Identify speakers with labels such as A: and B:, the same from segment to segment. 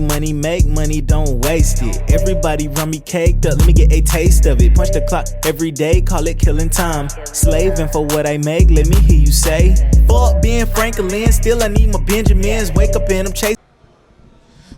A: money, make money, don't waste it. Everybody run me caked up, let me get a taste of it. Punch the clock every day, call it killing time. Slaving for what I make, let me hear you say. Fuck being Franklin, still I need my Benjamins. Wake up and I'm chasing.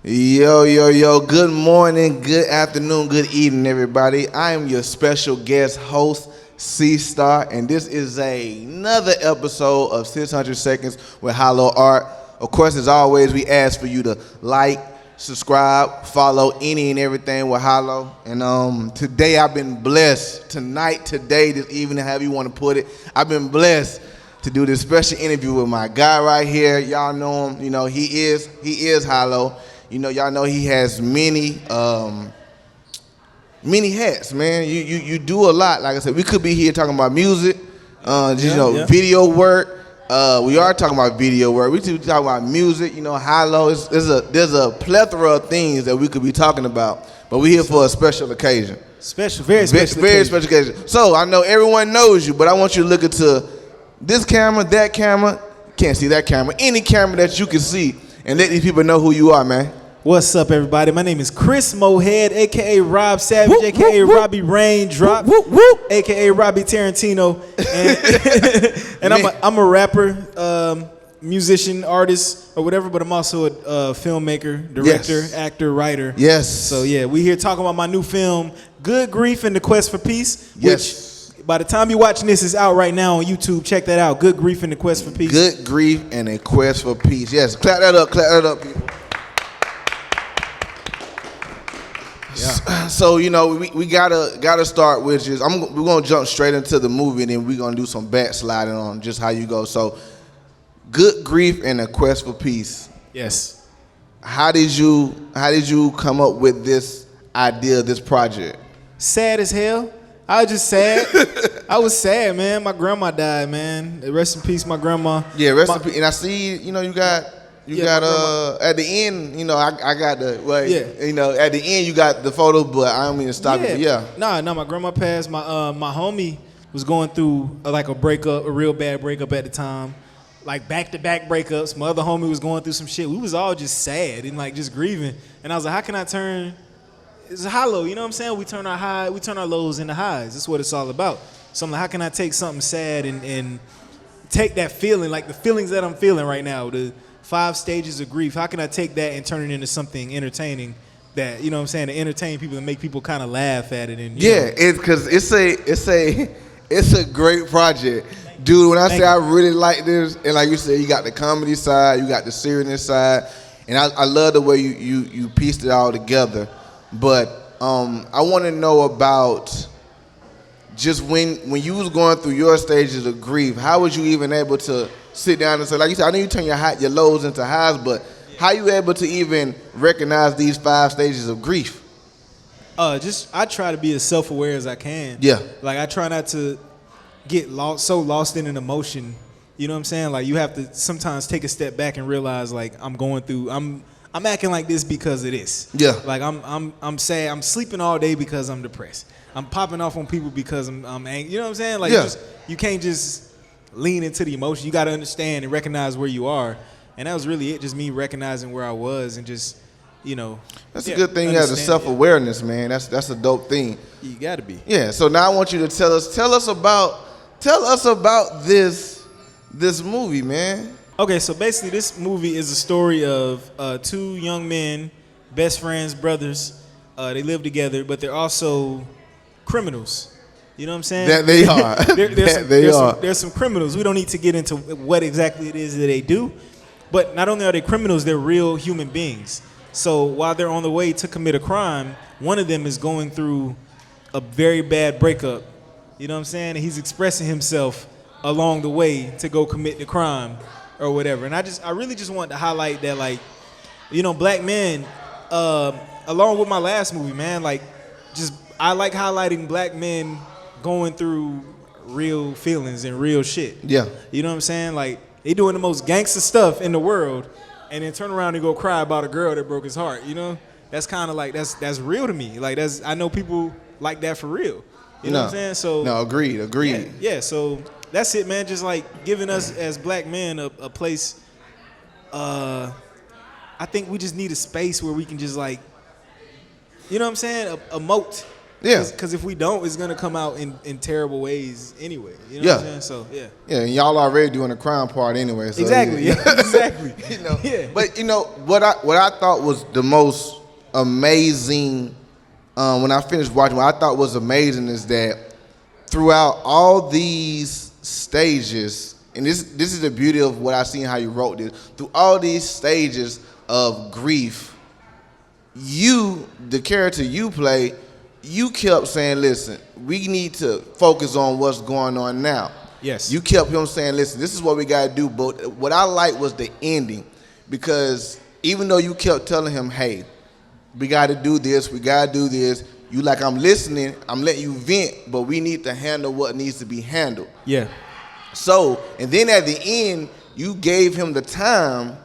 B: Yo, good morning, good afternoon, good evening, everybody. I am your special guest host, C-Star, and this is another episode of 600 Seconds with HYLO Art. Of course, as always, we ask for you to like, subscribe, follow any and everything with HYLO. And today I've been blessed, today, this evening, however you want to put it, I've been blessed to do this special interview with my guy right here. Y'all know him, you know, he is HYLO. You know, y'all know he has many hats, man. You do a lot. Like I said, we could be here talking about music, video work. We are talking about video work. We talking about music. You know, HYLO. There's a plethora of things that we could be talking about. But we're here for a special occasion.
A: Very special
B: occasion. So I know everyone knows you, but I want you to look into this camera, that camera. Can't see that camera. Any camera that you can see. And let these people know who you are, man.
A: What's up, everybody? My name is Chris MOHEAD, a.k.a. Rob Savage, a.k.a. Robbie Raindrop, a.k.a. Robbie Tarantino. And I'm a rapper, musician, artist, or whatever, but I'm also a filmmaker, director, actor, writer.
B: Yes.
A: So, yeah, we here talking about my new film, Good Grief and the Quest for Peace, which by the time you're watching this, is out right now on YouTube. Check that out. Good Grief and a Quest for Peace.
B: Good Grief and a Quest for Peace. Yes, clap that up, people. Yeah. So, you know, we gotta start with just we're gonna jump straight into the movie, and then we're gonna do some backsliding on just how you go. So, Good Grief and a Quest for Peace.
A: Yes.
B: How did you come up with this idea, this project?
A: Sad as hell. I was just sad. I was sad, man. My grandma died, man. Rest in peace, my grandma.
B: Yeah, rest in peace. And I see, you know, you got at the end, you know, I got you know, at the end you got the photo, but I don't mean to stop you. But yeah.
A: No, my grandma passed. My homie was going through like a real bad breakup at the time. Like back-to-back breakups. My other homie was going through some shit. We was all just sad and like just grieving. And I was like, how can I turn it's HYLO, you know what I'm saying? We turn our lows into highs. That's what it's all about. So I'm like, how can I take something sad and take that feeling, like the feelings that I'm feeling right now, the 5 stages of grief, how can I take that and turn it into something entertaining that, you know what I'm saying, to entertain people and make people kind of laugh at it? And
B: it's because it's a great project. Dude, when I say I really like this, and like you said, you got the comedy side, you got the seriousness side, and I love the way you pieced it all together. But I want to know about just when you was going through your stages of grief, how was you even able to sit down and say, like you said, I know you turn your lows into highs, but how you able to even recognize these 5 stages of grief?
A: I try to be as self-aware as I can.
B: Yeah.
A: Like I try not to get lost in an emotion. You know what I'm saying? Like you have to sometimes take a step back and realize like I'm acting like this because of this.
B: Yeah.
A: Like I'm sad. I'm sleeping all day because I'm depressed. I'm popping off on people because I'm angry. You know what I'm saying? Like you can't just lean into the emotion. You got to understand and recognize where you are. And that was really it. Just me recognizing where I was and just, you know.
B: That's a good thing. You have the self-awareness, man. That's a dope thing.
A: You got to be.
B: Yeah. So now I want you to tell us about this movie, man.
A: Okay, so basically this movie is a story of 2 young men, best friends, brothers. They live together, but they're also criminals. You know what I'm saying?
B: That they are.
A: There's some criminals. We don't need to get into what exactly it is that they do. But not only are they criminals, they're real human beings. So while they're on the way to commit a crime, one of them is going through a very bad breakup. You know what I'm saying? And he's expressing himself along the way to go commit the crime or whatever. And I really just wanted to highlight that, like, you know, black men, along with my last movie, man, like, I like highlighting black men going through real feelings and real shit.
B: Yeah.
A: You know what I'm saying? Like, they doing the most gangster stuff in the world and then turn around and go cry about a girl that broke his heart, you know? That's kind of like, that's real to me. Like, I know people like that for real. You know what I'm saying? So
B: no, agreed.
A: Yeah, so that's it, man. Just like giving us as black men a place I think we just need a space where we can just like, you know what I'm saying, emote.
B: Yeah.
A: Because if we don't, it's gonna come out in terrible ways anyway. You know what I'm saying? So yeah.
B: Yeah, and y'all already doing the crime part anyway. So
A: Exactly.
B: Yeah.
A: Yeah. Exactly.
B: You know.
A: Yeah.
B: But you know what I thought was the most amazing when I finished watching, what I thought was amazing is that throughout all these stages, and this is the beauty of what I seen how you wrote this, through all these stages of grief, you, the character you play, you kept saying, listen, we need to focus on what's going on now.
A: Yes.
B: You kept him saying, listen, this is what we got to do. But what I liked was the ending, because even though you kept telling him, hey, we got to do this, we got to do this, you like, I'm listening, I'm letting you vent, but we need to handle what needs to be handled.
A: Yeah.
B: So, and then at the end, you gave him the time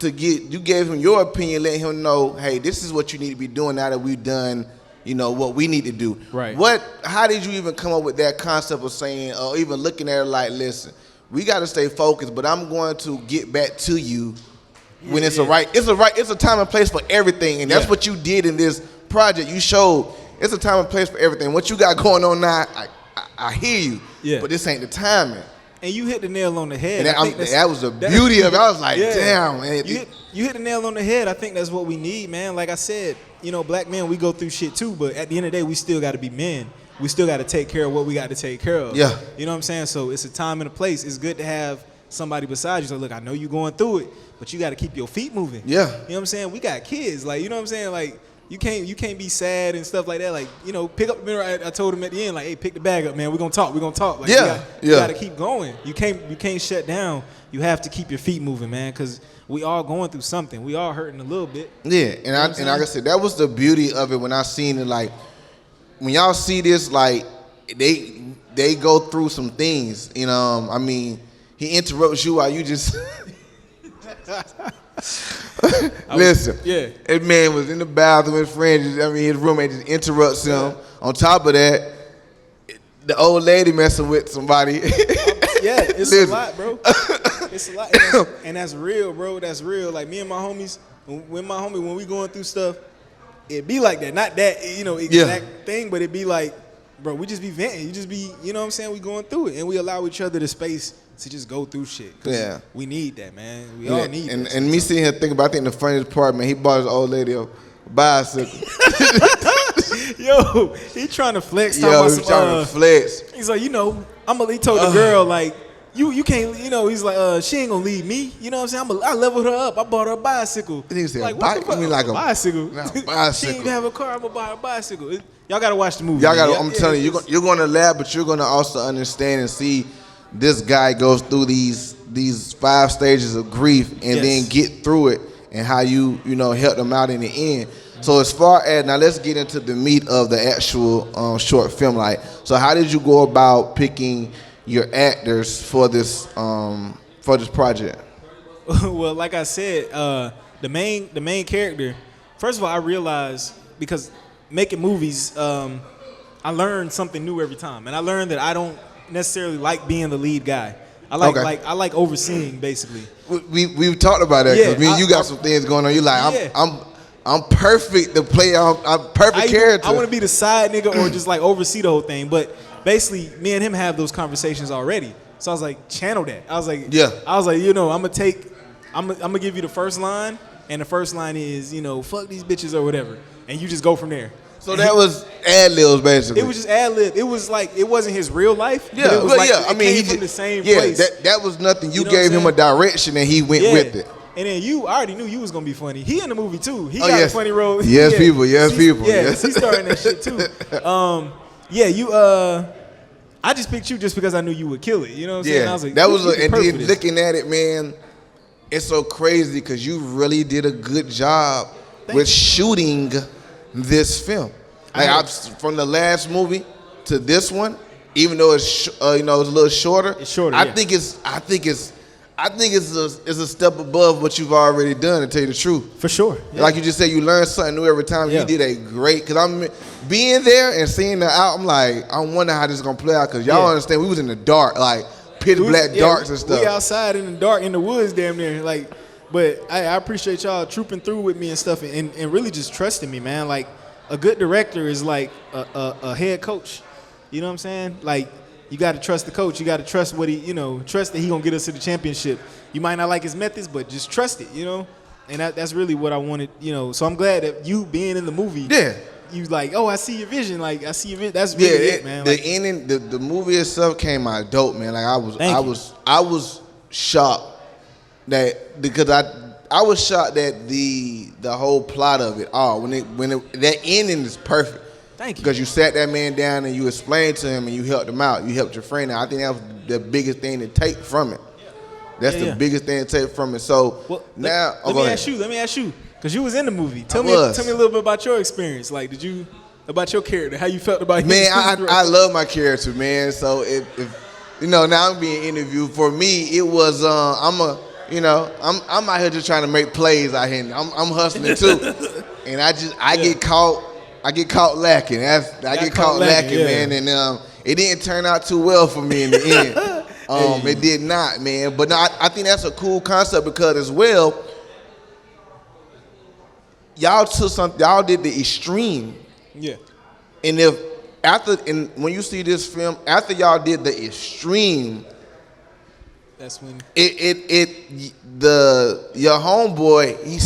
B: you gave him your opinion, letting him know, hey, this is what you need to be doing now that we've done, you know, what we need to do.
A: Right.
B: How did you even come up with that concept of saying, or even looking at it like, listen, we got to stay focused, but I'm going to get back to you when it's a time and place for everything. And that's what you did in this project. You showed it's a time and place for everything. What you got going on now, I hear you, but this ain't the timing.
A: And you hit the nail on the head.
B: And that was the beauty of it. I was like, damn, man.
A: You hit the nail on the head. I think that's what we need, man. Like I said, you know, black men, we go through shit too, but at the end of the day, we still got to be men. We still got to take care of what we got to take care of.
B: Yeah.
A: You know what I'm saying? So it's a time and a place. It's good to have somebody beside you. So look, I know you're going through it, but you got to keep your feet moving.
B: Yeah.
A: You know what I'm saying? We got kids. Like, you know what I'm saying? Like, you can't be sad and stuff like that. Like, you know, pick up the mirror. I told him at the end, like, hey, pick the bag up, man. We're gonna talk. Like, you gotta keep going. You can't shut down. You have to keep your feet moving, man, because we all going through something. We all hurting a little bit.
B: Yeah, and like I said, that was the beauty of it when I seen it. Like, when y'all see this, like, they go through some things. You know, I mean, he interrupts you while you just. Listen, that man was in the bathroom with his friend. His roommate just interrupts him. Yeah. On top of that, the old lady messing with somebody.
A: Yeah, it's a lot, bro. It's a lot, and that's real, bro. That's real. Like, me and my homies, when we going through stuff, it be like that. Not that, you know, exact thing, but it be like, bro, we just be venting. You just be, you know what I'm saying? We going through it, and we allow each other the space to just go through shit. Yeah, we need that, man. We all need that.
B: And me sitting here thinking about, I think the funniest part, man, he bought his old lady a bicycle.
A: Yo, he trying to flex.
B: He's trying to flex.
A: He's like, you know, he told the girl, like, you can't, you know, he's like, she ain't gonna leave me. You know what I'm saying? I leveled her up. I bought her a bicycle.
B: He said,
A: like,
B: what the fuck? I mean, like a
A: bicycle.
B: bicycle.
A: She ain't even have a car. I'm gonna buy her a bicycle. Y'all gotta watch the movie.
B: I'm telling you, you're gonna laugh, but you're gonna also understand and see this guy goes through these 5 stages of grief and then get through it, and how you know help them out in the end. So as far as now, let's get into the meat of the actual short film. Like, so how did you go about picking your actors for this project?
A: Well, like I said, the main character. First of all, I realized, because making movies, I learned something new every time, and I learned that I don't necessarily like being the lead guy. I like overseeing, basically.
B: We've talked about that, because me and you got some things going on. You like, I'm perfect to play. I'm perfect character.
A: I want to be the side nigga or just like oversee the whole thing. But basically, me and him have those conversations already. So I was like, channel that. I was like, you know, I'm gonna give you the first line, and the first line is, you know, fuck these bitches or whatever, and you just go from there.
B: So that was ad-libs, basically.
A: It was just ad-lib. It was like, it wasn't his real life.
B: Yeah,
A: but it was like,
B: I mean,
A: he came from the same place.
B: That was nothing. You gave him a direction, and he went with it.
A: And then I already knew you was gonna be funny. He in the movie too. He got a funny role.
B: Yes, people.
A: Yeah, he's starting that shit too. I just picked you just because I knew you would kill it. You know what I'm saying? I was like,
B: and then looking at it, man, it's so crazy because you really did a good job with shooting this film. Like, from the last movie to this one, even though it's it's a little shorter.
A: It's shorter.
B: I think it's a step above what you've already done, to tell you the truth.
A: For sure. Yeah.
B: Like you just said, you learn something new every time. You did a great, because I'm being there and seeing the out. I'm like, I wonder how this is gonna play out, because y'all understand we was in the dark, like pitch black darks and stuff.
A: We outside in the dark in the woods, damn near. Like, But I appreciate y'all trooping through with me and stuff, and really just trusting me, man. Like a good director is like a head coach. You know what I'm saying? Like you got to trust the coach. You got to trust what trust that he gonna get us to the championship. You might not like his methods, but just trust it. And that's really what I wanted. So I'm glad that you being in the movie.
B: Yeah.
A: You like, oh, I see your vision. Like I see your vision. That's really it, man.
B: The ending, the movie itself came out dope, man. Like I was shocked that because I was shocked that the whole plot of it all when that ending is perfect.
A: Thank you.
B: Because you sat that man down and you explained to him and you helped him out. You helped your friend out. I think that was the biggest thing to take from it. That's the biggest thing to take from it. So now,
A: let me ask you, because you was in the movie. Tell me a little bit about your experience. Like, about your character, how you felt about him?
B: Man, I love my character, man. So if now I'm being interviewed. For me, it was I'm out here just trying to make plays out here. I'm hustling too, and I get caught lacking. I get caught lacking, man, and it didn't turn out too well for me in the end. It did not, man. But no, I think that's a cool concept because as well, y'all did the extreme. Yeah. And when you see this film, after y'all did the extreme,
A: that's when
B: your homeboy he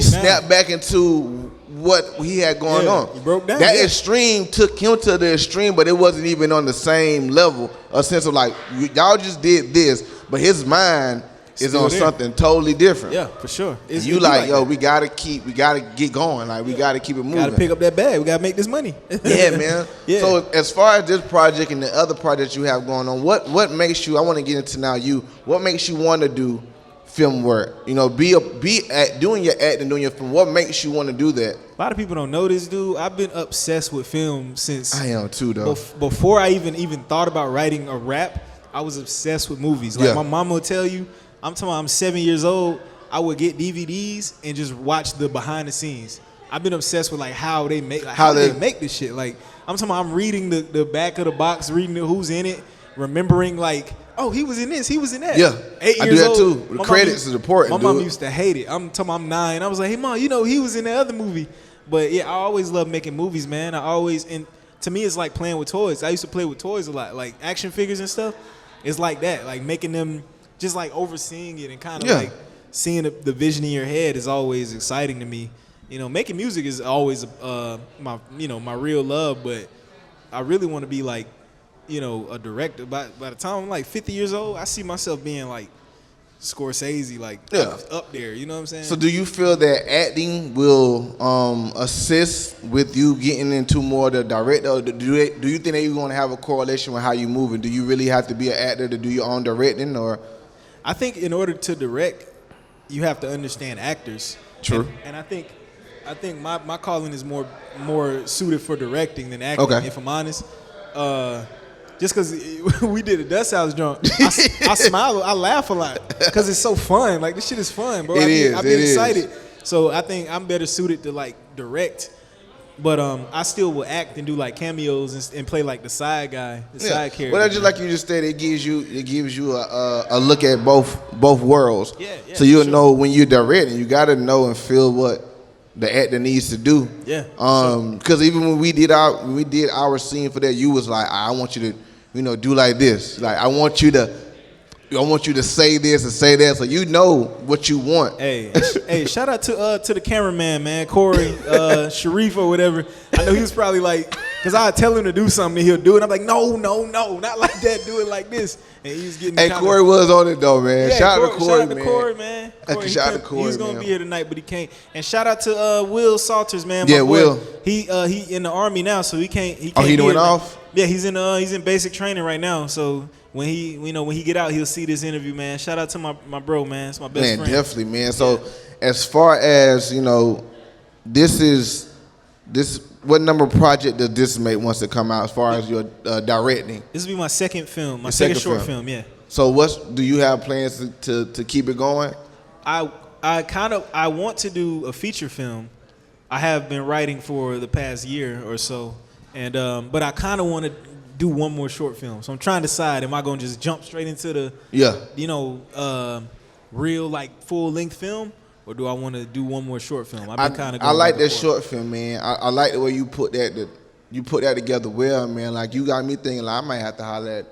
B: snapped back into what he had going on.
A: He broke down.
B: That extreme took him to the extreme, but it wasn't even on the same level. A sense of like y'all just did this, but his mind is on something totally different.
A: Yeah, for sure.
B: You like, yo, we gotta get going. Like we gotta keep it moving.
A: Gotta pick up that bag. We gotta make this money.
B: Yeah, man. Yeah. So as far as this project and the other projects you have going on, what makes you? I want to get into now. What makes you want to do film work? Doing your acting, doing your film. What makes you want to do that?
A: A lot of people don't know this, dude. I've been obsessed with film since
B: I am too, though.
A: Before I even thought about writing a rap, I was obsessed with movies. Like my mama will tell you, I'm 7 years old. I would get DVDs and just watch the behind the scenes. I've been obsessed with like how they make this shit. Like I'm reading the back of the box, reading who's in it, remembering like, oh, he was in this, he was in that.
B: Yeah,
A: 8 years
B: I do that
A: old,
B: too. The credits is important.
A: My mom used to hate it. I'm 9. I was like, hey mom, he was in the other movie. But yeah, I always loved making movies, man. And to me, it's like playing with toys. I used to play with toys a lot, like action figures and stuff. It's like that, like making them, just like overseeing it and kind of like seeing the vision in your head is always exciting to me. Making music is always my real love, but I really want to be like, a director. By the time I'm like 50 years old, I see myself being like Scorsese, like up there. You know what I'm saying?
B: So do you feel that acting will assist with you getting into more of the director? Or do you think that you're going to have a correlation with how you move? And do you really have to be an actor to do your own directing? Or
A: I think in order to direct, you have to understand actors.
B: True.
A: And I think my calling is more suited for directing than acting. Okay. If I'm honest. Just because we did a Dust House drunk, I smile, I laugh a lot because it's so fun. Like, this shit is fun, bro. I've been excited. So I think I'm better suited to, like, direct. But I still will act and do, like, cameos and play, like, the side guy, side character.
B: Well, just like you just said, it gives you a look at both worlds.
A: Yeah,
B: so you'll know when you're directing, you got to know and feel what the actor needs to do.
A: Yeah.
B: Because even when we did our scene for that, you was like, I want you to, do like this. Like I want you to say this and say that, so you know what you want.
A: Hey, shout out to the cameraman, man, Corey, Sharif or whatever. I know he was probably like, because I tell him to do something and he'll do it. I'm like, no, not like that. Do it like this. And he was getting.
B: Hey, Corey was on it though, man.
A: Yeah,
B: shout out to Corey,
A: man.
B: Shout out to Corey,
A: he was gonna be here tonight, but he can't. And shout out to Will Salters, man.
B: Yeah, Will.
A: He in the Army now, so he can't.
B: He doing off?
A: Yeah, he's in basic training right now. So when he get out, he'll see this interview, man. Shout out to my bro, man. It's my best friend.
B: Definitely, man. So as far as this what number of project does this make once it come out? As far as your directing,
A: this will be my second film, my second short film. Yeah.
B: So do you have plans to keep it going?
A: I want to do a feature film. I have been writing for the past year or so, and but I kind of want to do one more short film. So I'm trying to decide: am I going to just jump straight into the real like full length film, or do I want to do one more short film? I've been kind of.
B: I like that short film, man. I like the way you put that together well, man. Like you got me thinking, like I might have to holler at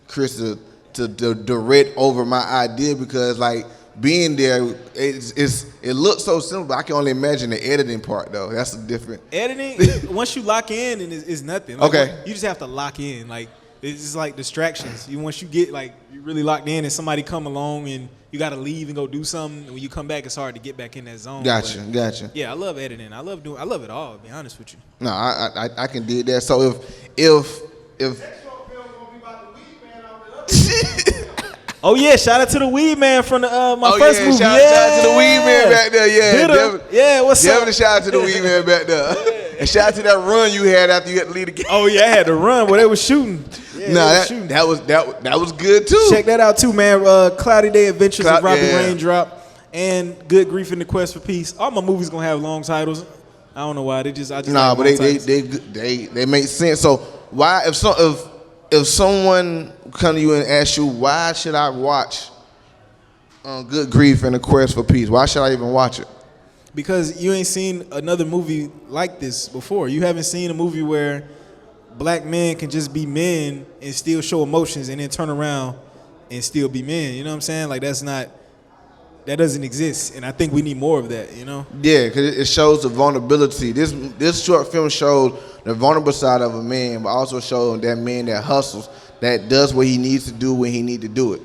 B: Chris to direct over my idea because like being there, it looks so simple. But I can only imagine the editing part though. That's a different
A: editing. Once you lock in, and it's nothing. Like,
B: okay,
A: you just have to lock in. Like it's just like distractions. Once you get like you really locked in, and somebody come along and you got to leave and go do something. When you come back, it's hard to get back in that zone.
B: Gotcha.
A: Yeah, I love editing. I love it all. To be honest with you.
B: No, I can dig that. So if
A: oh yeah, shout out to the Weed Man from the my first movie.
B: Shout out to the Weed Man back there.
A: Yeah, what's up?
B: Definitely shout out to the Weed Man back there. And shout out to that run you had after you had to leave the game.
A: Oh yeah, I had to run where they was shooting. Yeah,
B: that was good too.
A: Check that out too, man. Cloudy Day Adventures of Robbie Raindrop and Good Grief in the Quest for Peace. All my movies gonna have long titles. I don't know why. I just
B: nah, but they make sense. So why if someone come to you and ask you why should I watch Good Grief and the Quest for Peace? Why should I even watch it?
A: Because you ain't seen another movie like this before. You haven't seen a movie where black men can just be men and still show emotions and then turn around and still be men. You know what I'm saying? Like that doesn't exist, and I think we need more of that. You know?
B: Yeah, because it shows the vulnerability. This short film showed the vulnerable side of a man, but also showed that man that hustles, that does what he needs to do when he need to do it.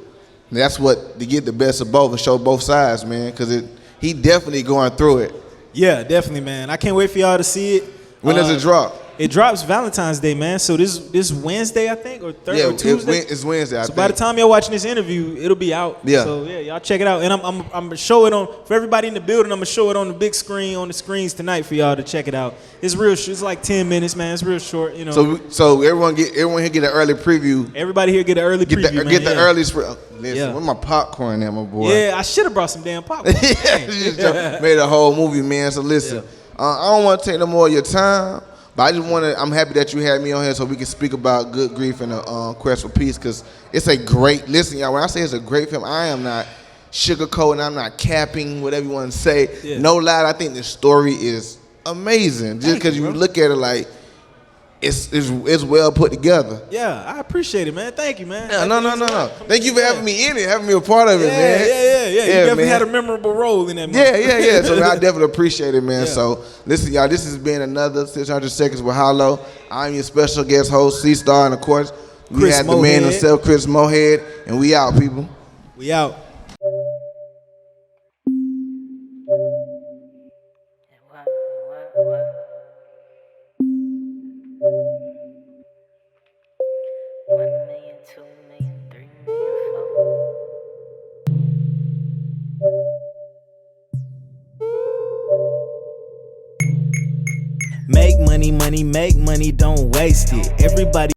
B: And that's what to get the best of both and show both sides, man. Because he definitely going through it.
A: Yeah, definitely, man. I can't wait for y'all to see it.
B: When does it drop?
A: It drops Valentine's Day, man. So this Wednesday, I think, or Thursday, or Tuesday.
B: It's Wednesday. I think.
A: By the time y'all watching this interview, it'll be out.
B: Yeah.
A: So yeah, y'all check it out, and I'm gonna show it on for everybody in the building. I'm gonna show it on the big screen on the screens tonight for y'all to check it out. It's real. It's like 10 minutes, man. It's real short, you know.
B: So everyone here get an early preview.
A: Everybody here get an early preview,
B: Get the early.
A: Yeah.
B: Where's my popcorn at, my boy?
A: Yeah, I should have brought some damn popcorn.
B: Just made a whole movie, man. So listen, I don't want to take no more of your time. But I'm happy that you had me on here so we can speak about Good Grief and the Quest for Peace because it's a great, listen, y'all, when I say it's a great film, I am not sugarcoating, I'm not capping, whatever you want to say. Yeah. No lie, I think the story is amazing just because you look at it like it's well put together.
A: Yeah, I appreciate it, man. Thank you, man.
B: Yeah, no. Thank you for having me in it, having me a part of it, man.
A: Yeah. You definitely had a memorable role in that movie.
B: Yeah. So I definitely appreciate it, man. Yeah. So listen, y'all, this has been another 600 Seconds with HYLO. I'm your special guest host, C-Star, and of course, we had the man himself, Chris MOHEAD, and we out, people.
A: We out. Make money, make money, don't waste it. Everybody